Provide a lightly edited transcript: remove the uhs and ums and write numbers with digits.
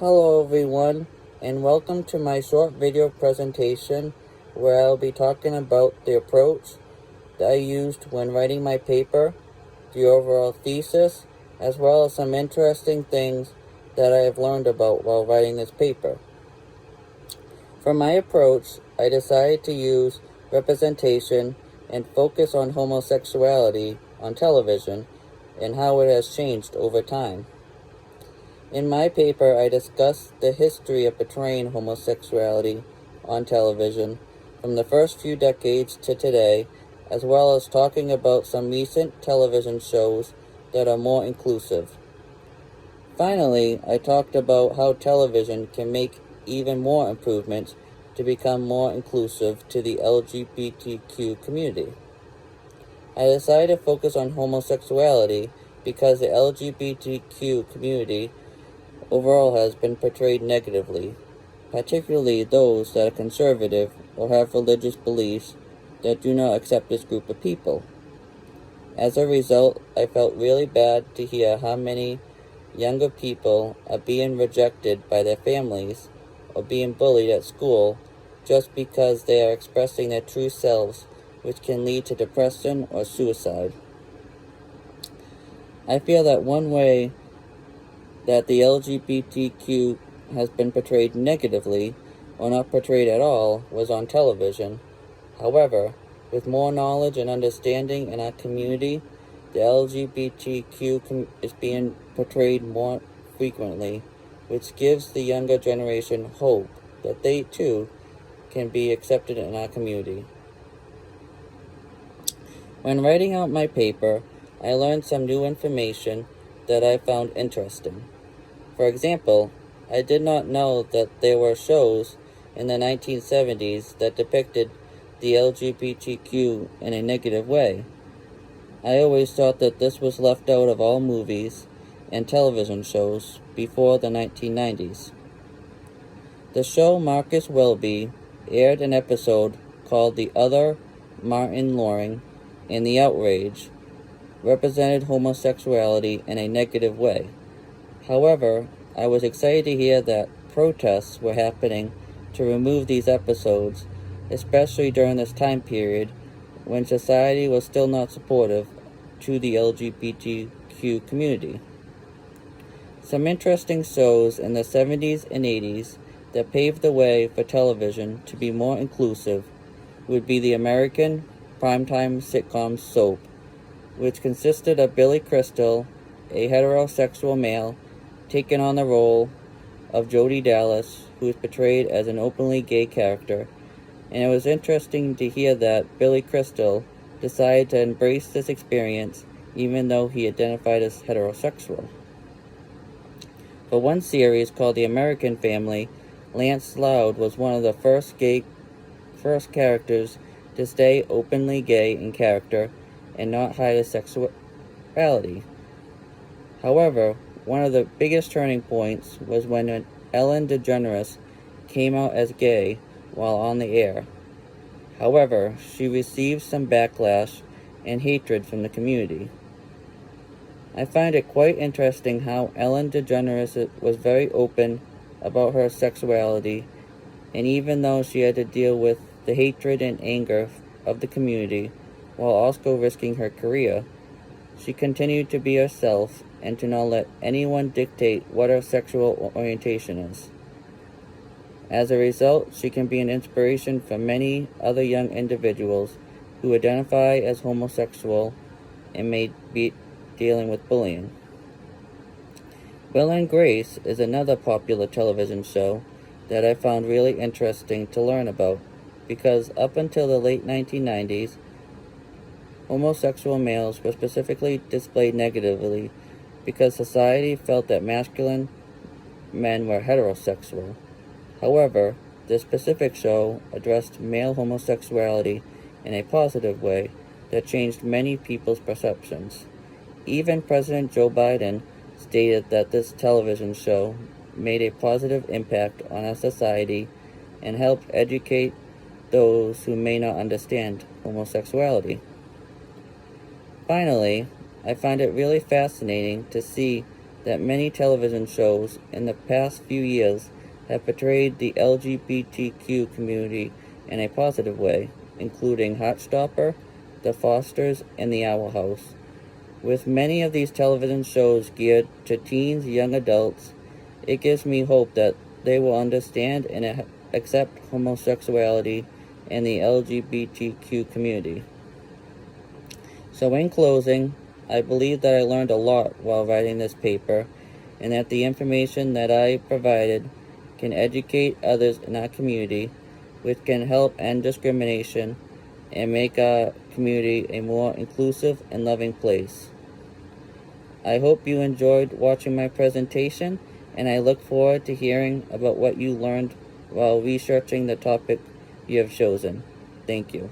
Hello everyone, and welcome to my short video presentation where I'll be talking about the approach that I used when writing my paper, the overall thesis, as well as some interesting things that I have learned about while writing this paper. For my approach, I decided to use representation and focus on homosexuality on television and how it has changed over time. In my paper, I discussed the history of portraying homosexuality on television from the first few decades to today, as well as talking about some recent television shows that are more inclusive. Finally, I talked about how television can make even more improvements to become more inclusive to the LGBTQ community. I decided to focus on homosexuality because the LGBTQ community overall has been portrayed negatively, particularly those that are conservative or have religious beliefs that do not accept this group of people. As a result, I felt really bad to hear how many younger people are being rejected by their families or being bullied at school just because they are expressing their true selves, which can lead to depression or suicide. I feel that one way that the LGBTQ has been portrayed negatively or not portrayed at all was on television. However, with more knowledge and understanding in our community, the LGBTQ is being portrayed more frequently, which gives the younger generation hope that they too can be accepted in our community. When writing out my paper, I learned some new information that I found interesting. For example, I did not know that there were shows in the 1970s that depicted the LGBTQ in a negative way. I always thought that this was left out of all movies and television shows before the 1990s. The show Marcus Welby aired an episode called The Other Martin Loring, and the outrage represented homosexuality in a negative way. However, I was excited to hear that protests were happening to remove these episodes, especially during this time period when society was still not supportive to the LGBTQ community. Some interesting shows in the 70s and 80s that paved the way for television to be more inclusive would be the American primetime sitcom Soap, which consisted of Billy Crystal, a heterosexual male, taking on the role of Jody Dallas, who is portrayed as an openly gay character, and it was interesting to hear that Billy Crystal decided to embrace this experience even though he identified as heterosexual. For one series called The American Family, Lance Loud was one of the first characters to stay openly gay in character and not hide his sexuality. However, one of the biggest turning points was when Ellen DeGeneres came out as gay while on the air. However, she received some backlash and hatred from the community. I find it quite interesting how Ellen DeGeneres was very open about her sexuality, and even though she had to deal with the hatred and anger of the community while also risking her career, she continued to be herself and to not let anyone dictate what her sexual orientation is. As a result, she can be an inspiration for many other young individuals who identify as homosexual and may be dealing with bullying. Will and Grace is another popular television show that I found really interesting to learn about because up until the late 1990s, homosexual males were specifically displayed negatively because society felt that masculine men were heterosexual. However, this specific show addressed male homosexuality in a positive way that changed many people's perceptions. Even President Joe Biden stated that this television show made a positive impact on our society and helped educate those who may not understand homosexuality. Finally, I find it really fascinating to see that many television shows in the past few years have portrayed the LGBTQ community in a positive way, including Heartstopper, The Fosters, and The Owl House. With many of these television shows geared to teens, young adults, it gives me hope that they will understand and accept homosexuality and the LGBTQ community. So in closing, I believe that I learned a lot while writing this paper, and that the information that I provided can educate others in our community, which can help end discrimination and make our community a more inclusive and loving place. I hope you enjoyed watching my presentation, and I look forward to hearing about what you learned while researching the topic you have chosen. Thank you.